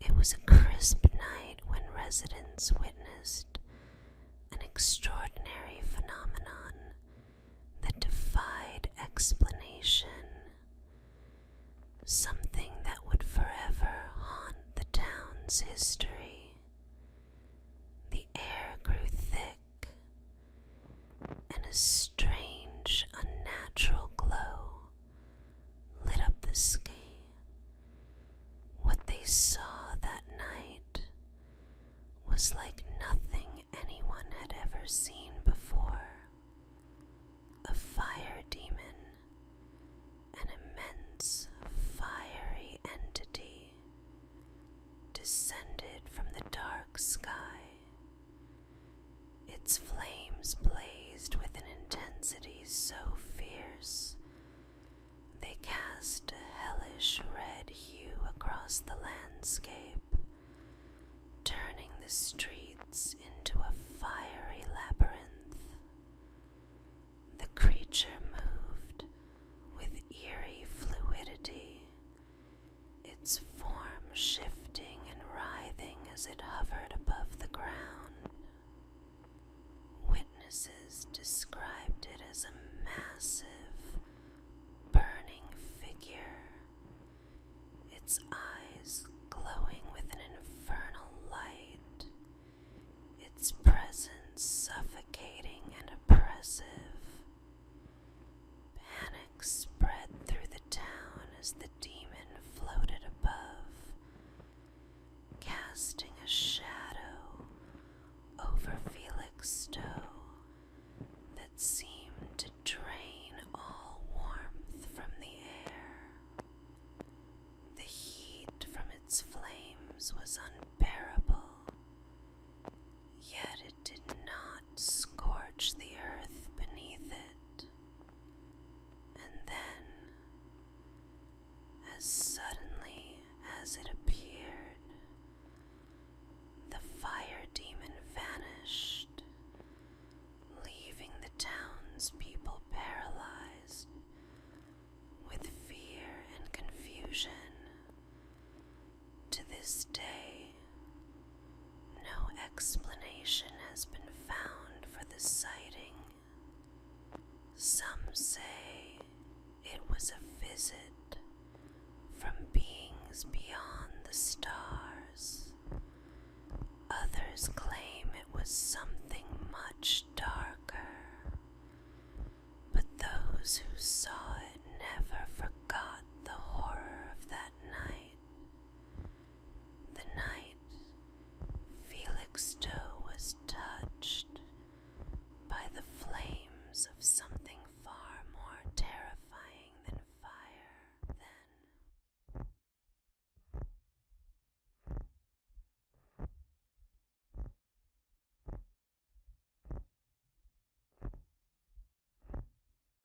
It was a crisp night when residents witnessed an extraordinary phenomenon that defied explanation, something that would forever haunt the town's history. The air grew thick, and a strange, unnatural glow lit up the sky. What they saw that night was like nothing anyone had ever seen before. A fire demon, an immense fiery entity, descended from the dark sky. Its flames blazed with an intensity so fierce they cast a hellish red hue across the landscape, turning the streets into a fiery labyrinth. The creature moved with eerie fluidity, its form shifting and writhing as it hovered above the ground. Witnesses described it as a massive, burning figure, its eyes glowing with an infernal light, its presence suffocating and oppressive. Panic spread through the town as the demon floated above, casting a shadow over Felix Stowe that seemed to drain all warmth from the air. The heat from its flames was unbearable, yet it did not scorch the earth beneath it. And then, as suddenly as it appeared, the fire demon vanished, leaving the townspeople paralyzed with fear and confusion. To this day, no explanation has been found for the sighting. Some say it was a visit from beings beyond the stars. Others claim it was something much darker. But those who saw it never forgot the horror of that night. The night Felix Stowe was touched by the flames of something far more terrifying than fire then.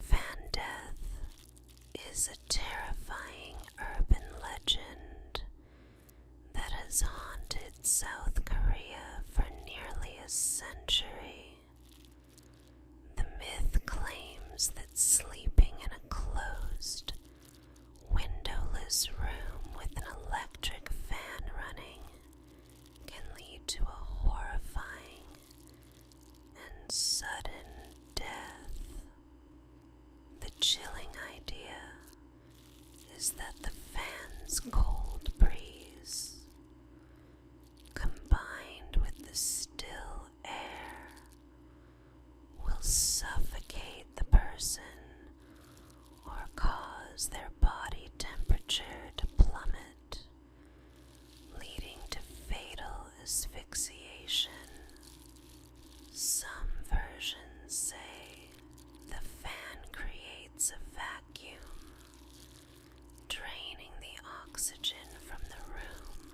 Van Death is a terrifying urban legend that has haunted South Korea for nearly a century. The myth claims that sleeping in a closed, windowless room with an electric fan running can lead to a horrifying and sudden death. The chilling idea is that the fan's cold breeze, combined with the still air, will suffocate the person or cause their body temperature to plummet, leading to fatal asphyxiation. Some versions say the fan creates a vacuum, draining the oxygen from the room,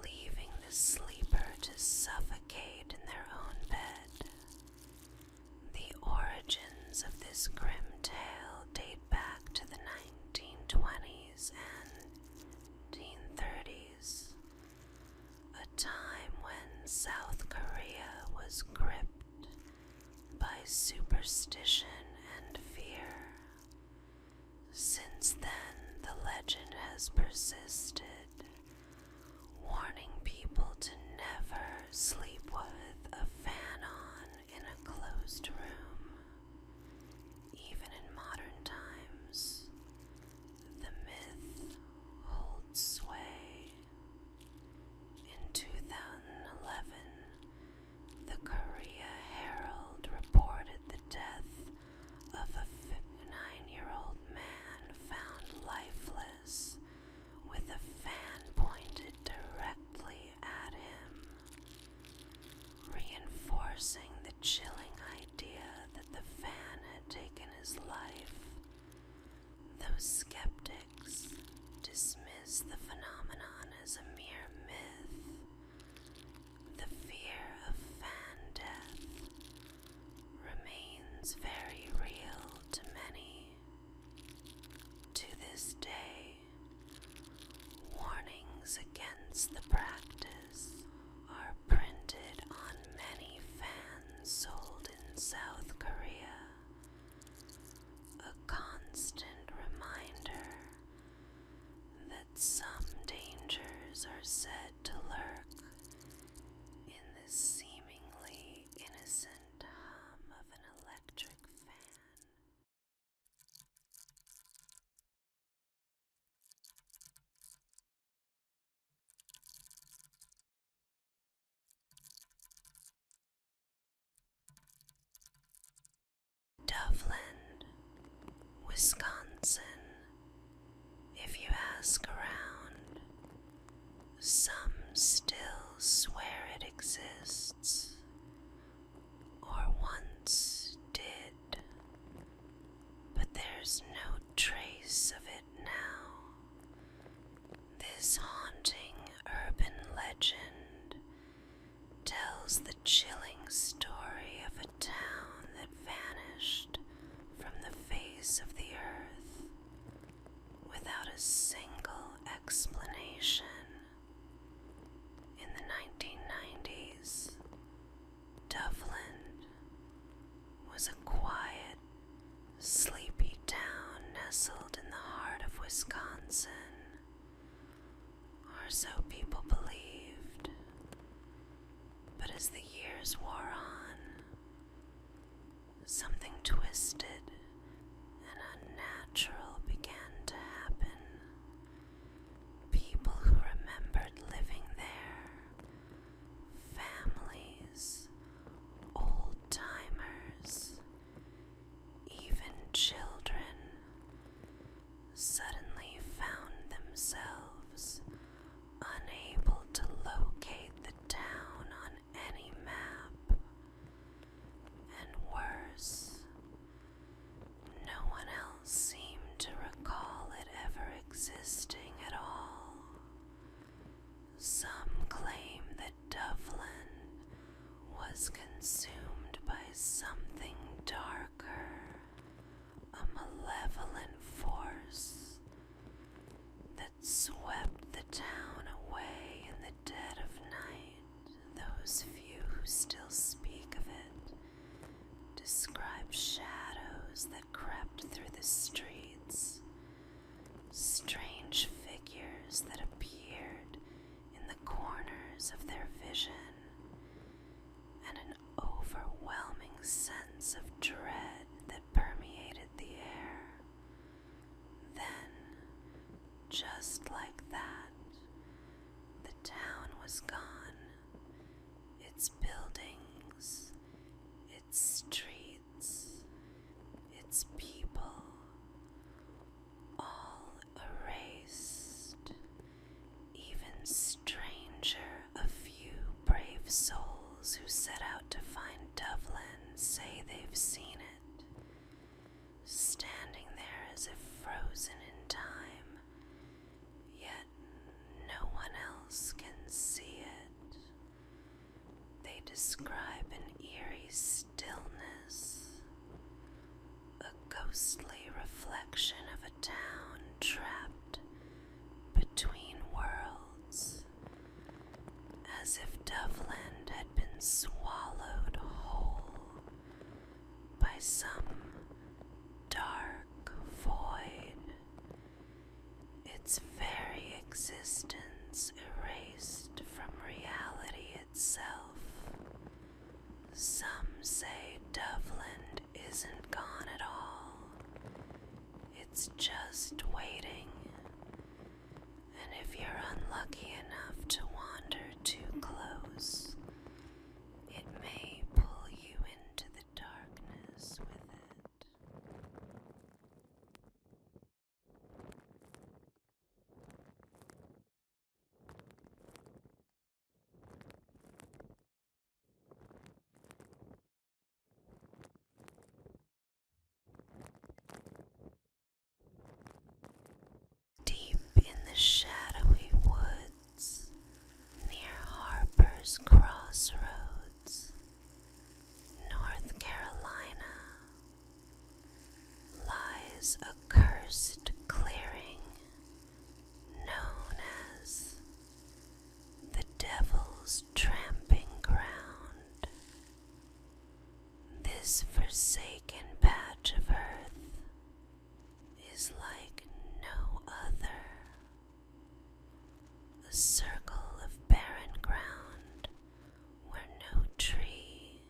leaving the sleeper to suffocate in their own bed. The origins of this grim tale date back to the 1920s and 1930s, a time when South Korea was gripped by superstition and fear. Since then, the legend has persisted, warning people to never sleep with a fan on in a closed room. Even in modern times, the myth holds sway. In 2011, the Korea Herald reported the death of a 59-year-old man found lifeless with a fan pointed directly at him, reinforcing the chilling idea that the fan had taken his life. Though skeptics dismiss the phenomenon as a mere myth, the fear of fan death remains very real to many. To this day, warnings against the practice are printed on many fans sold in South Korea, a constant reminder that some dangers are said to lurk in the seemingly innocent hum of an electric fan. Duveland, Wisconsin. If you ask around, some still swear it exists, or once did, but there's no trace of it now. This haunting urban legend tells the chilling story of a town that vanished from the face of the earth without a single explanation. In the 1990s, Duveland was a quiet, sleepy town nestled in the heart of Wisconsin, or so people believed. But as the years wore on, something twisted and unnatural began to happen. People who remembered living there, families, old-timers, even children, suddenly found themselves unable to locate the town on any map. And worse, no one else seemed to recall it ever existing at all. Some claim that Duveland was consumed by something darker, a malevolent force that swept the town away in the dead of night. Those few who still speak of it describe shadows that crept through the streets, strange figures that appeared in the corners of their vision, and an overwhelming sense of dread that permeated the air. Then, just like that, the town was gone. Its buildings, its streets, its people, all erased. Even stranger, a few brave souls who set out to find Duveland say they've seen it, standing there as if frozen in time, yet no one else can see it. They describe an eerie stillness, a ghostly reflection of a town trapped between worlds, as if Duveland had been swallowed whole by some dark void. Its very existence gets erased from reality itself. Some say Doveland isn't gone at all. It's just waiting. And if you're unlucky enough to wander too close, it may pull you into the darkness with it. Deep in the shadowy woods, near Harper's Crossroads, North Carolina, lies a cursed clearing known as the Devil's Tramping Ground. This forsaken patch of earth is like no other. A circle of barren ground where no tree,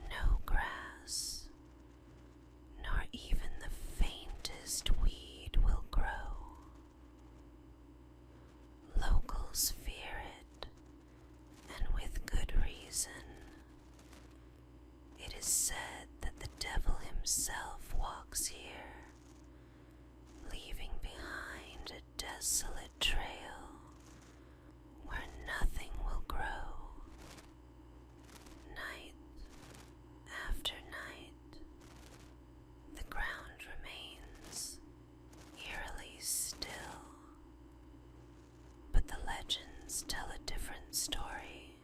no grass, nor even the faintest weed will grow. Locals fear it, and with good reason. It is said that the devil himself walks here, leaving behind a desolate trail where nothing will grow. Night after night, the ground remains eerily still, but the legends tell a different story.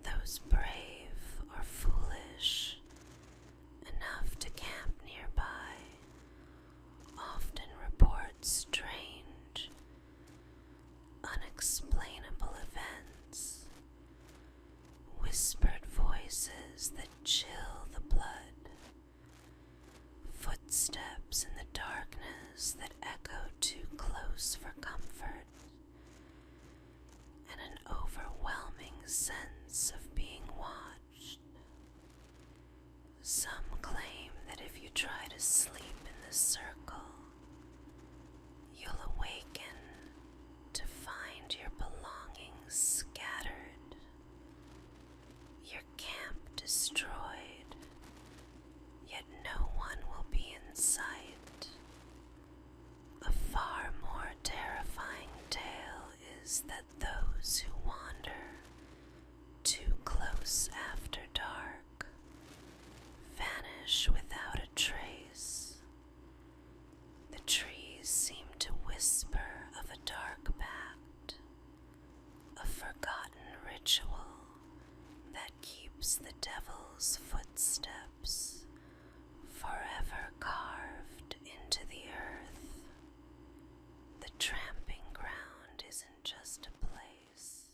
Those brave or foolish enough to camp nearby often report strange, unexplainable events, whispered voices that chill the blood, footsteps in the darkness that echo too close for comfort, and an overwhelming sense of being watched. Some claim that if you try to sleep in the circle, you'll awaken to find your belongings scattered, your camp destroyed, yet no one will be in sight. A far more terrifying tale is that those who wander too close after dark vanish without a trace. The trees seem to whisper of a dark pact, a forgotten ritual that keeps the devil's footsteps forever carved into the earth. The tramping ground isn't just a place.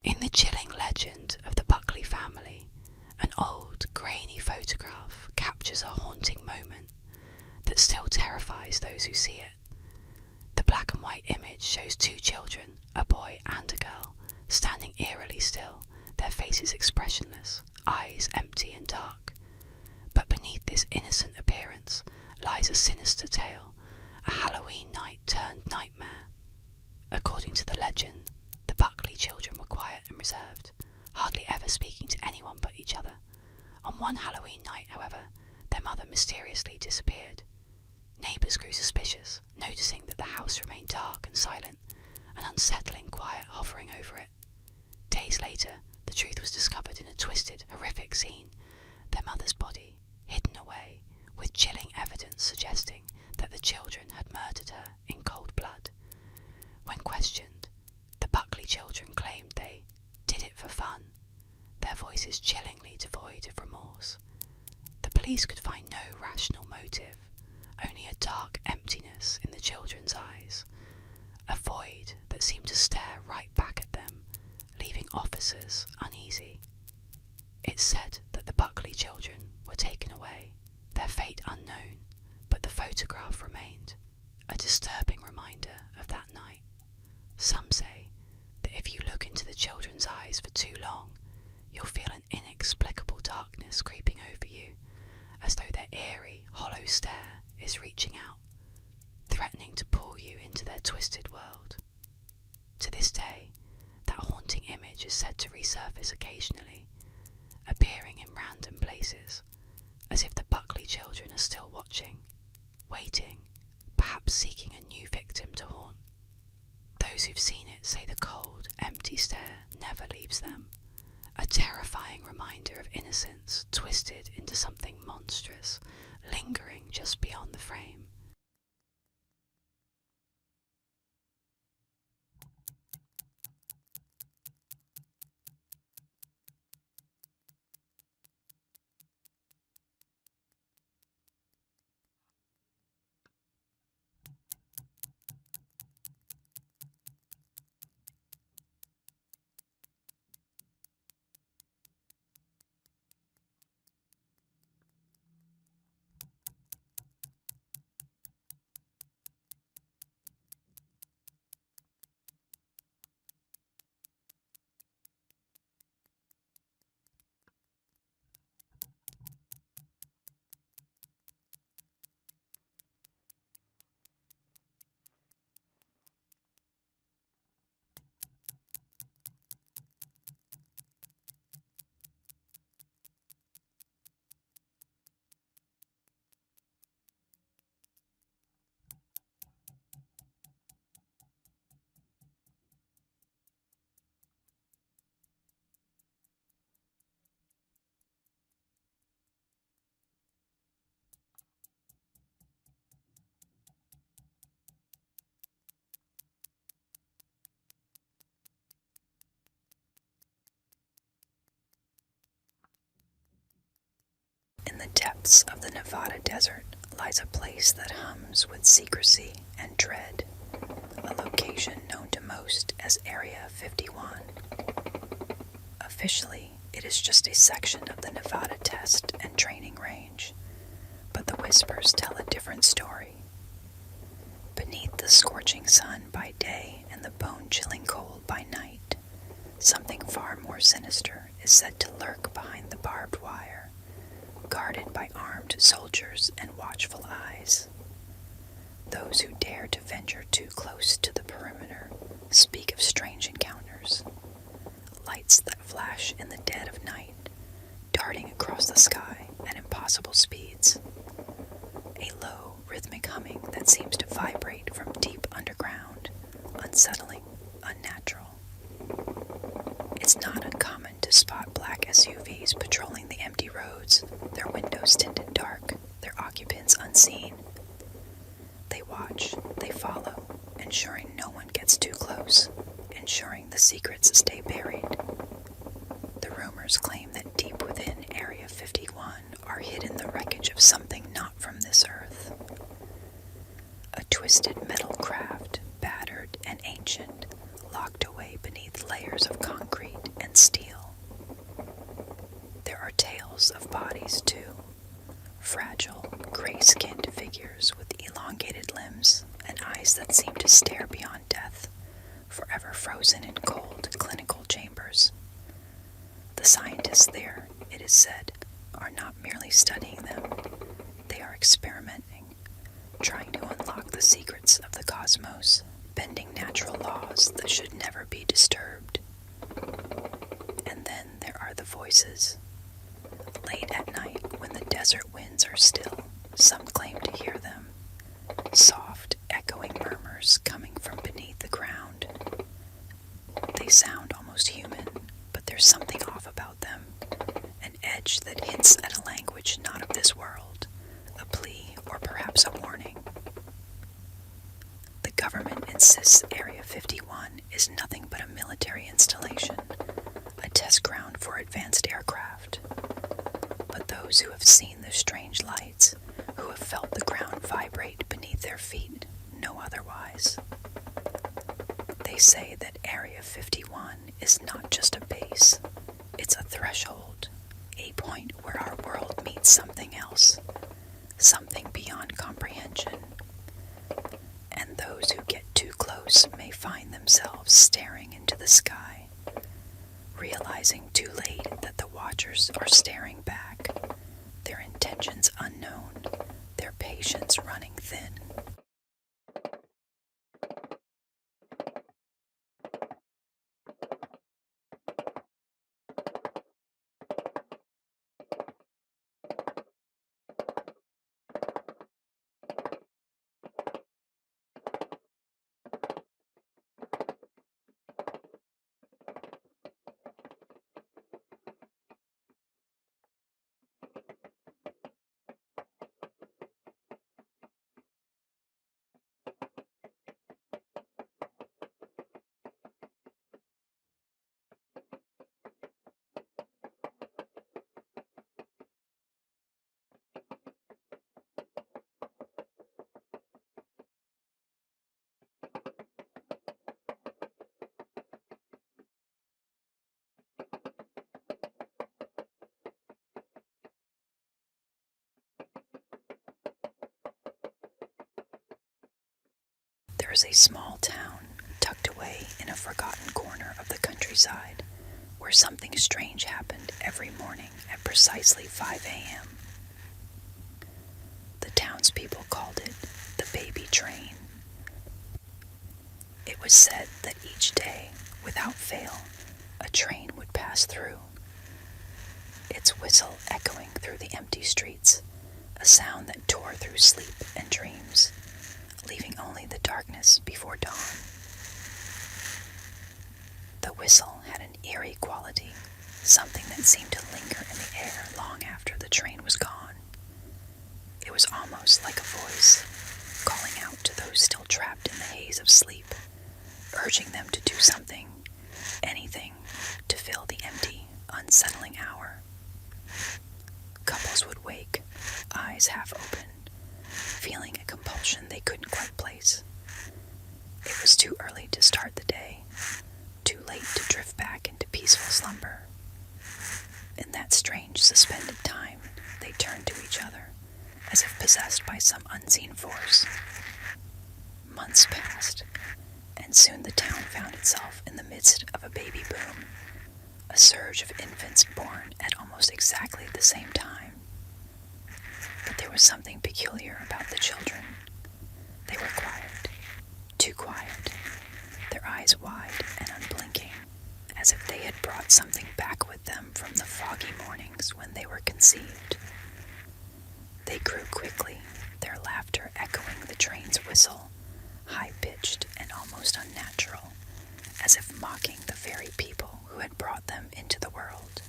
In the chilling legend of the Buckley family, an old, grainy photograph captures a haunting moment that still terrifies those who see it. The black and white image shows two children, a boy and a girl, standing eerily still, their faces expressionless, eyes empty and dark. But beneath this innocent appearance lies a sinister tale, a Halloween night turned nightmare. According to the legend, the Buckley children were quiet and reserved, hardly ever speaking to anyone but each other. On one Halloween night, however, their mother mysteriously disappeared. Neighbours grew suspicious, noticing that the house remained dark and silent, an unsettling quiet hovering over it. Days later, the truth was discovered in a twisted, horrific scene, their mother's body hidden away, with chilling evidence suggesting that the children had murdered her in cold blood. When questioned, the Buckley children claimed they did it for fun, their voices chillingly devoid of remorse. The police could find no rational motive, only a dark emptiness in the children's eyes, a void that seemed to stare right back at them, leaving officers uneasy. It's said that the Buckley children were taken away, their fate unknown, but the photograph remained, a disturbing reminder of that night. Some say that if you look into the children's eyes for too long, you'll feel an inexplicable darkness creeping over you, as though their eerie, hollow stare is reaching out, threatening to pull you into their twisted world. To this day, that haunting image is said to resurface occasionally, appearing in random places, as if the Buckley children are still watching, waiting, perhaps seeking a new victim to haunt. Those who've seen it say the cold, empty stare never leaves them, a terrifying reminder of innocence twisted into something monstrous, lingering just beyond the frame. In the depths of the Nevada desert lies a place that hums with secrecy and dread, a location known to most as Area 51. Officially, it is just a section of the Nevada Test and Training Range, but the whispers tell a different story. Beneath the scorching sun by day and the bone-chilling cold by night, something far more sinister is said to lurk behind the barbed wire, guarded by armed soldiers and watchful eyes. Those who dare to venture too close to the perimeter speak of strange encounters, lights that flash in the dead of night, darting across the sky at impossible speeds, a low, rhythmic humming that seems to vibrate from deep underground, unsettling, unnatural. It's not uncommon to spot black SUVs patrolling the empty roads, their windows tinted dark, their occupants unseen. They watch, they follow, ensuring no one gets too close, ensuring the secrets stay buried. The rumors claim that deep within Area 51 are hidden the wreckage of something not from this earth. A twisted metal craft, battered and ancient, locked away beneath layers of concrete and steel. There are tales of bodies, too, fragile, gray-skinned figures with elongated limbs and eyes that seem to stare beyond death, forever frozen in cold clinical chambers. The scientists there, it is said, are not merely studying them, they are experimenting, trying to unlock the secrets of the cosmos, bending natural laws that should never be disturbed. And then there are the voices. Late at night, when the desert winds are still, some claim to hear them. Soft, echoing murmurs coming from beneath the ground. They sound almost human, but there's something off about them. An edge that hints at a language not of this world, a plea or perhaps a warning. The government insists Area 51 is nothing but a military installation, a test ground for advanced aircraft. But those who have seen the strange lights, who have felt the ground vibrate beneath their feet, know otherwise. They say that Area 51 is not just a base, it's a threshold, a point where our world meets something else, something beyond comprehension, and those who get too close may find themselves staring into the sky, realizing too late that the watchers are staring back, their intentions unknown, their patience running thin. There is a small town tucked away in a forgotten corner of the countryside where something strange happened every morning at precisely 5 a.m. The townspeople called it the baby train. It was said that each day, without fail, a train would pass through, its whistle echoing through the empty streets, a sound that tore through sleep and dreams, leaving only the darkness before dawn. The whistle had an eerie quality, something that seemed to linger in the air long after the train was gone. It was almost like a voice, calling out to those still trapped in the haze of sleep, urging them to do something, anything, to fill the empty, unsettling hour. Couples would wake, eyes half open, feeling a compulsion they couldn't quite place. It was too early to start the day, too late to drift back into peaceful slumber. In that strange suspended time, they turned to each other, as if possessed by some unseen force. Months passed, and soon the town found itself in the midst of a baby boom, a surge of infants born at almost exactly the same time. But there was something peculiar about the children. They were quiet, too quiet, their eyes wide and unblinking, as if they had brought something back with them from the foggy mornings when they were conceived. They grew quickly, their laughter echoing the train's whistle, high-pitched and almost unnatural, as if mocking the very people who had brought them into the world.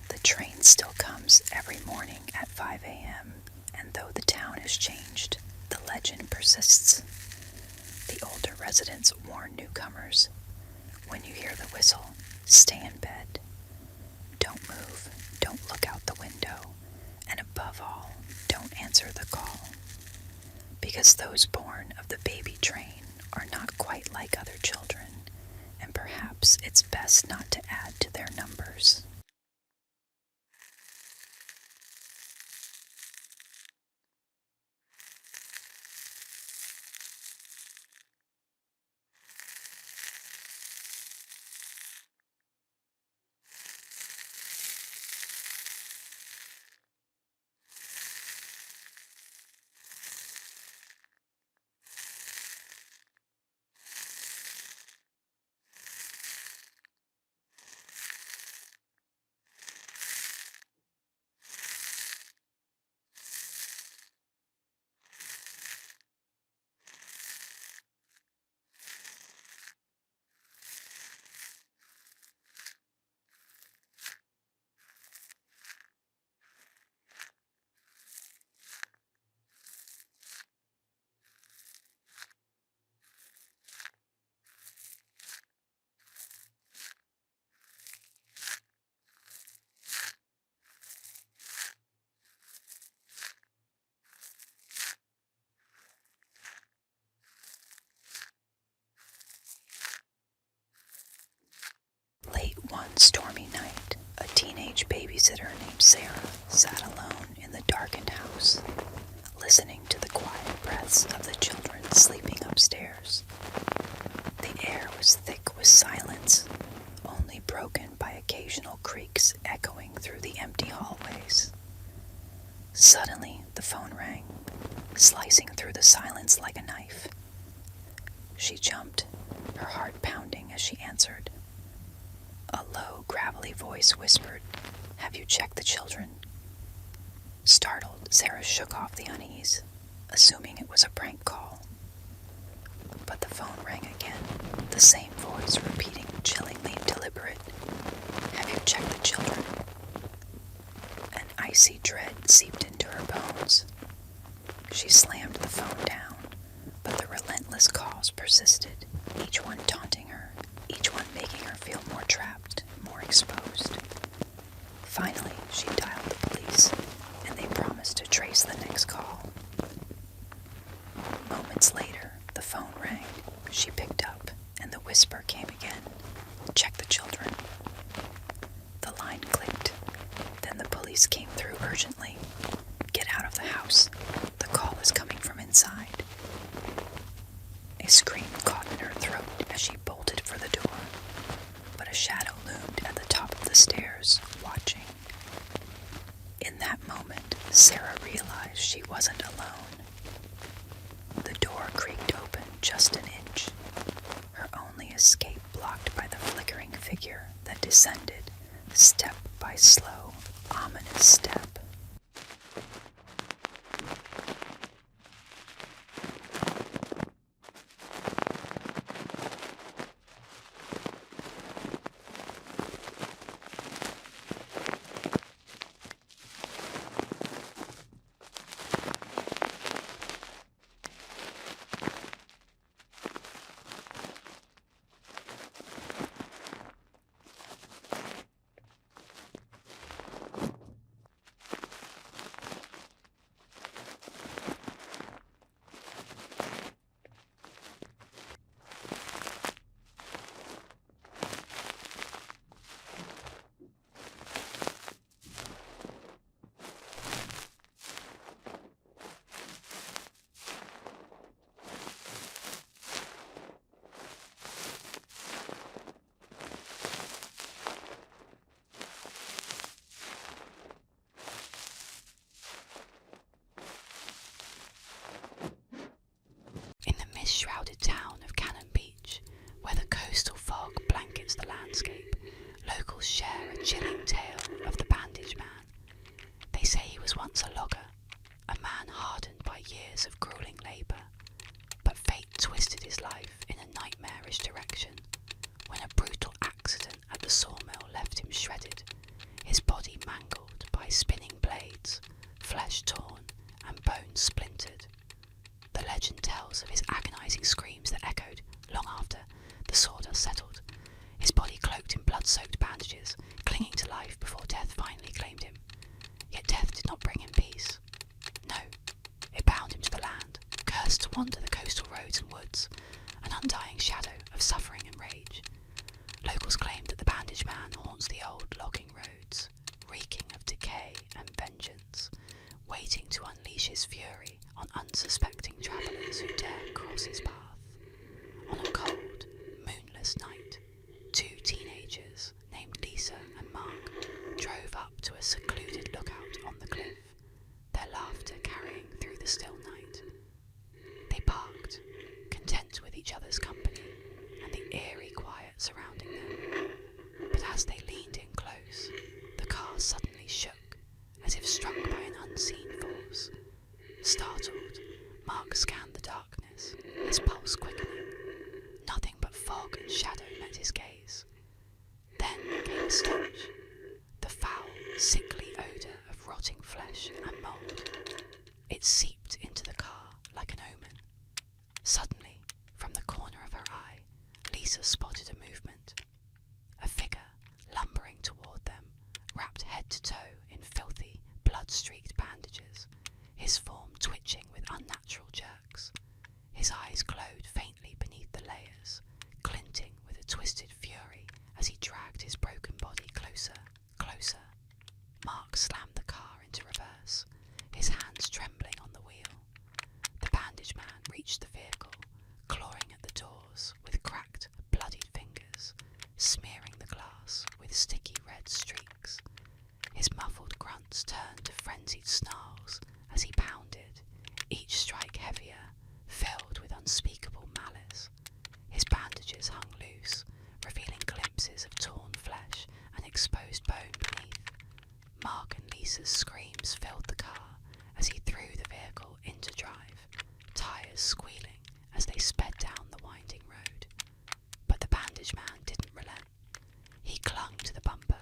The train still comes every morning at 5 a.m., and though the town has changed, the legend persists. The older residents warn newcomers, when you hear the whistle, stay in bed. Don't move, don't look out the window, and above all, don't answer the call. Because those born of the baby train are not quite like other children, and perhaps it's best not to add to their numbers. Late one stormy night, a teenage babysitter named Sarah sat alone in the dark darkened house, listening to the quiet breaths of the children sleeping upstairs. The air was thick with silence, only broken by occasional creaks echoing through the empty hallways. Suddenly, the phone rang, slicing through the silence like a knife. She jumped, her heart pounding as she answered. A low, gravelly voice whispered, "Have you checked the children?" Startled, Sarah shook off the unease, assuming it was a prank call. But the phone rang again, the same voice repeating chillingly deliberate, "Have you checked the children?" An icy dread seeped into her bones. She slammed the phone down, but the relentless calls persisted, each one taunting her, each one making her feel more trapped, more exposed. Finally, she dialed the police, and they promised to trace the next call. Moments later, the phone rang. She picked up, and the whisper came again, "Check the children." The line clicked. Then the police came through urgently. "Get out of the house. The call is coming from inside." A scream caught in her throat as she bolted for the door, but a shadow loomed at the top of the stairs, watching. In that moment, Sarah realized she wasn't alone. The door creaked open just an inch, her only escape blocked by the flickering figure that descended, step by slow, ominous step. In the mist-shrouded town of Cannon Beach, where the coastal fog blankets the landscape, locals share a chilling tale of the Bandage Man. They say he was once a logger, a man hardened by years of grueling labour, but fate twisted his life in a nightmarish direction when a brutal accident at the sawmill left him shredded, his body mangled by spinning blades, flesh torn and bones splintered. The legend tells of his agonising screams that echoed long after the sawdust settled, his body cloaked in blood-soaked bandages, clinging to life before death finally claimed him. Yet death did not bring him peace. No, it bound him to the land, cursed to wander the coastal roads and woods, an undying shadow of suffering and rage. Locals claim that the Bandage Man haunts the old logging roads, reeking of decay and vengeance, waiting to unleash his fury on unsuspecting travellers who dare cross his path. On a cold, moonless night, two teenagers named Lisa and Mark drove up to a secluded lookout on the cliff, their laughter carrying through the still night. They parked, content with each other's company and the eerie quiet surrounding them. But as they leaned in close, the car suddenly shook, as if struck by an unseen force. Startled, Mark scanned the darkness, his pulse quickening. Nothing but fog and shadow met his gaze. Then came a stench, the foul, sickly odour of rotting flesh and mould. It seeped into the car like an omen. Suddenly, from the corner of her eye, Lisa spotted a movement. A figure lumbering toward them, wrapped head to toe in filthy, blood-streaked bandages, his form twitching with unnatural jerks. His eyes glowed faintly beneath the layers, glinting with a twisted fury as he dragged his broken body closer, closer. Mark slammed the car into reverse, his reached the vehicle, clawing at the doors with cracked, bloodied fingers, smearing the glass with sticky red streaks. His muffled grunts turned to frenzied snarls as he pounded, each strike heavier, filled with unspeakable malice. His bandages hung loose, revealing glimpses of torn flesh and exposed bone beneath. Mark and Lisa's screams filled the car as he threw the vehicle into drive, tyres squealing as they sped down the winding road. But the bandage man didn't relent. He clung to the bumper,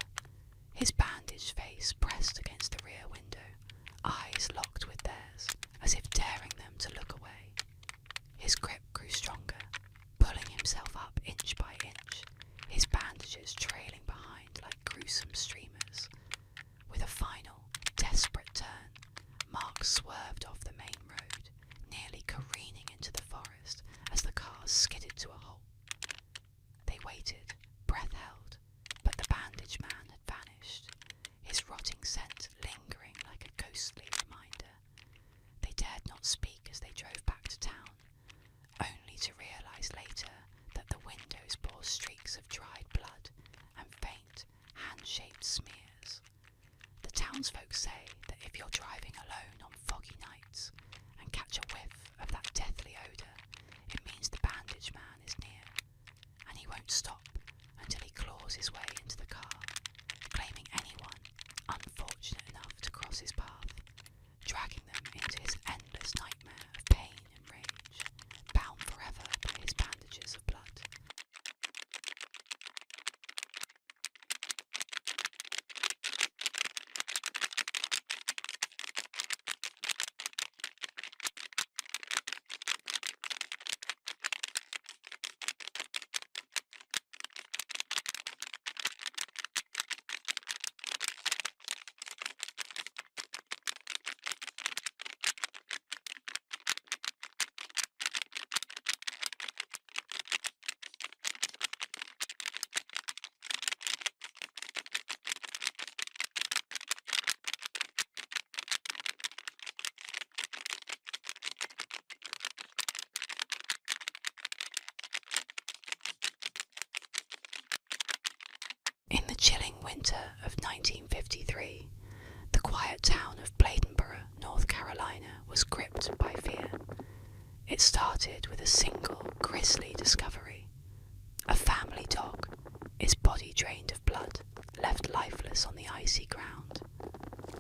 his bandaged face pressed against the rear window, eyes locked with theirs, as if daring them to look away. His grip grew stronger, pulling himself up inch by inch, his bandages trailing behind like gruesome streamers. With a final, desperate turn, Mark swerved off the main road, nearly careening into the forest as the car skidded to a halt. They waited, breath held, but the bandage man had vanished, his rotting scent lingering like a ghostly reminder. They dared not speak as they drove back to town, only to realise later that the windows bore streaks of dried blood and faint, hand-shaped smears. The townsfolk say that if you're driving alone on foggy nights and catch a whiff of that deathly odour, it means the bandage man is near, and he won't stop until he claws his way into the car, claiming anyone unfortunate enough to cross his path, dragging them into his endless nightmare of pain and rage, bound forever by his bandages of blood. In the chilling winter of 1953, the quiet town of Bladenboro, North Carolina, was gripped by fear. It started with a single grisly discovery. A family dog, its body drained of blood, left lifeless on the icy ground.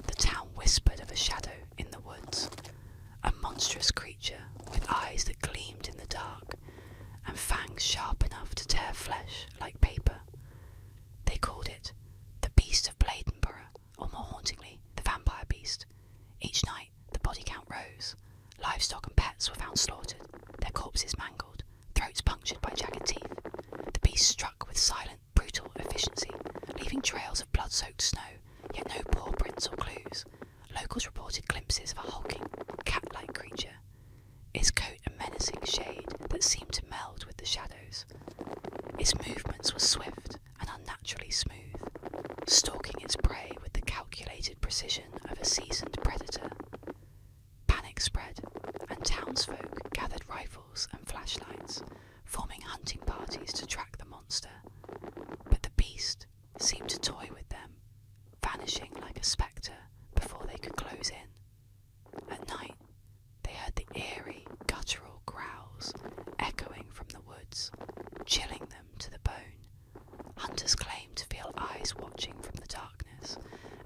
The town whispered of a shadow in the woods, a monstrous creature with eyes that gleamed in the dark and fangs sharp enough to tear flesh like paper. They called it the Beast of Bladenboro, or more hauntingly, the Vampire Beast. Each night, the body count rose. Livestock and pets were found slaughtered, their corpses mangled, throats punctured by jagged teeth. The beast struck with silent, brutal efficiency, leaving trails of blood-soaked snow, yet no paw prints or clues. Locals reported glimpses of a hulking, cat-like creature, its coat a menacing shade that seemed to meld with the shadows. Its movements were swift and unnaturally smooth, stalking its prey with the calculated precision of a seasoned predator. Panic spread, and townsfolk gathered rifles and flashlights, forming hunting parties to track the monster. But the beast seemed to toy with them, vanishing like a spectre before they could close in. At night, they heard the eerie, guttural growls echoing from the woods, chilling them to the bone. Hunters claimed to feel eyes watching from the darkness,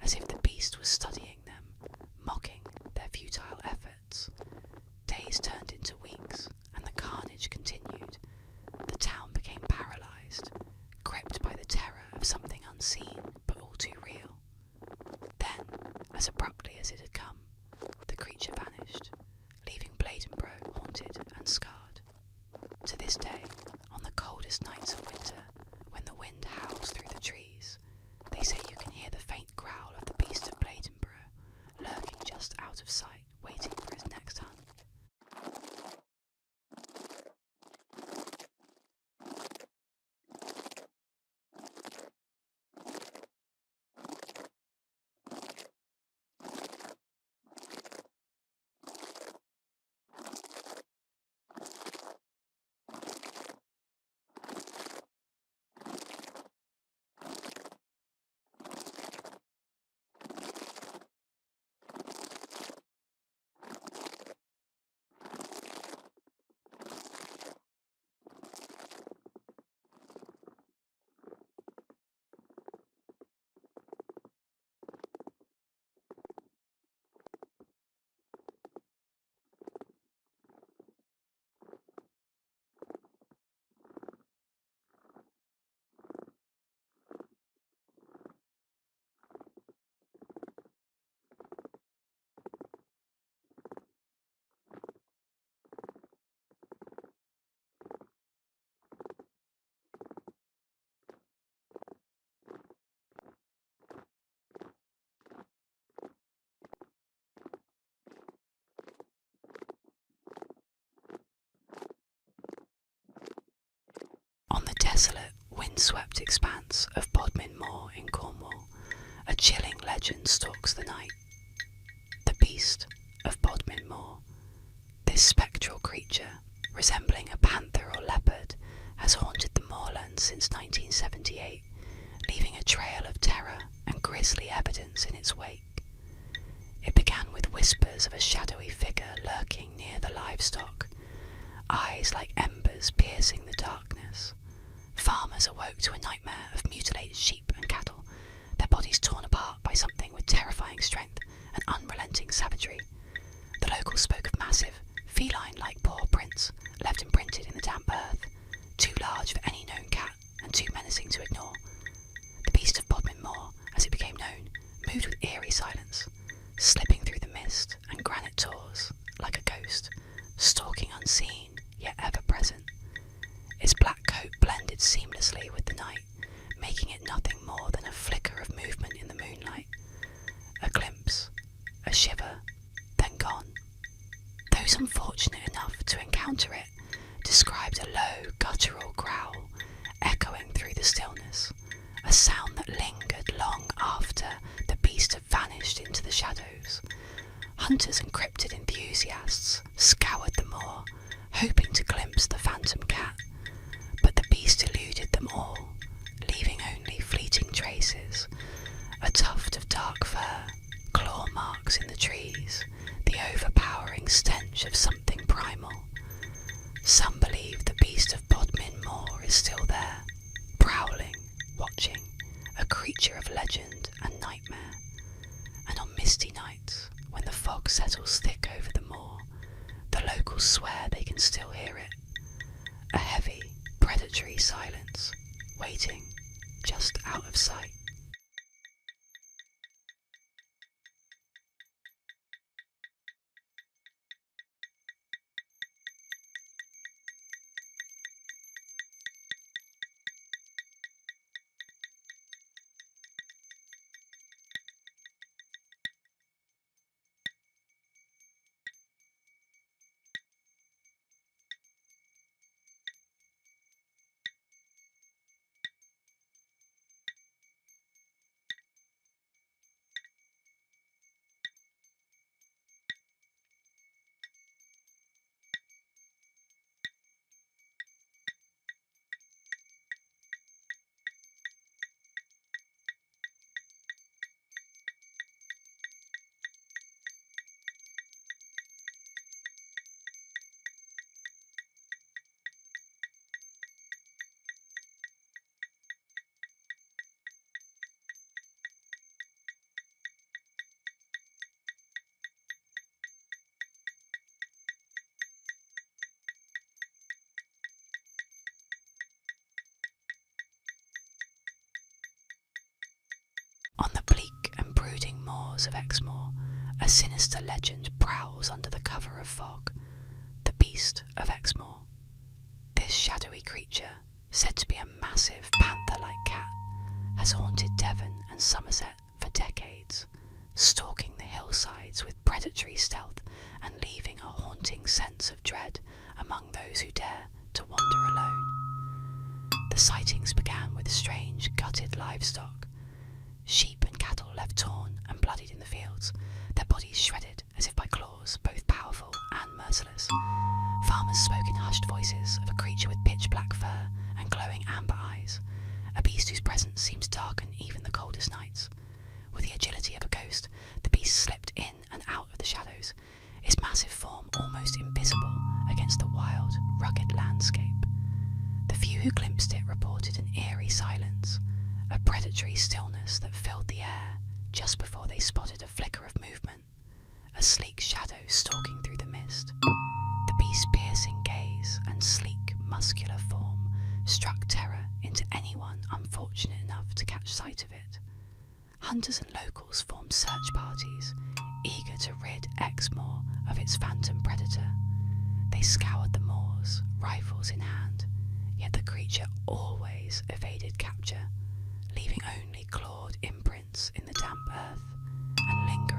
as if the beast was studying them, mocking their futile efforts. Days turned into weeks, and the carnage continued. The town became paralysed, gripped by the terror of something unseen but all too real. Then, as abruptly as it had come, the creature vanished, leaving Bladenboro haunted and scarred. To this day, on the coldest nights of winter, when the wind howls through the trees, they say you can hear the faint growl of the Beast of Bladenboro, lurking just out of sight, waiting for his next hunt. windswept expanse of Bodmin Moor in Cornwall, a chilling legend stalks the night. The Beast of Bodmin Moor. This spectral creature, resembling a panther or leopard, has haunted the moorlands since 1978, leaving a trail of terror and grisly evidence in its wake. It began with whispers of a shadowy figure lurking near the livestock, eyes like embers piercing the darkness. Farmers awoke to a nightmare of mutilated sheep and cattle, their bodies torn apart by something with terrifying strength and unrelenting savagery. The locals spoke of massive, feline-like paw prints left imprinted in the damp earth, too large for any known cat and too menacing to ignore. The Beast of Bodmin Moor, as it became known, moved with eerie silence, slipping through the mist and granite tors like a ghost, stalking unseen yet ever present. Its black coat blended seamlessly with the night, making it nothing more than a flicker of movement in the moonlight. A glimpse, a shiver, then gone. Those unfortunate enough to encounter it described a low, guttural growl echoing through the stillness, a sound that lingered long after the beast had vanished into the shadows. Hunters and cryptid enthusiasts scoured the moor, hoping to glimpse the phantom cat, but the beast eluded them all, leaving only fleeting traces, a tuft of dark fur, claw marks in the trees, the overpowering stench of something primal. Some believe the Beast of Bodmin Moor is still there, prowling, watching, a creature of legend and nightmare. And on misty nights, when the fog settles thick over the moor, the locals swear they can still hear it. A heavy, predatory silence, waiting just out of sight. On the bleak and brooding moors of Exmoor, a sinister legend prowls under the cover of fog. The Beast of Exmoor. This shadowy creature, said to be a massive panther-like cat, has haunted Devon and Somerset for decades, stalking the hillsides with predatory stealth and leaving a haunting sense of dread among those who dare to wander alone. The sightings began with strange, gutted livestock. Sheep and cattle left torn and bloodied in the fields, their bodies shredded as if by claws, both powerful and merciless. Farmers spoke in hushed voices of a creature with pitch-black fur and glowing amber eyes, a beast whose presence seemed to darken even the coldest nights. With the agility of a ghost, the beast slipped in and out of the shadows, its massive form almost invisible against the wild, rugged landscape. The few who glimpsed it reported an eerie silence, a predatory stillness that filled the air just before they spotted a flicker of movement, a sleek shadow stalking through the mist. The beast's piercing gaze and sleek, muscular form struck terror into anyone unfortunate enough to catch sight of it. Hunters and locals formed search parties, eager to rid Exmoor of its phantom predator. They scoured the moors, rifles in hand, yet the creature always evaded capture, leaving only clawed imprints in the damp earth and lingering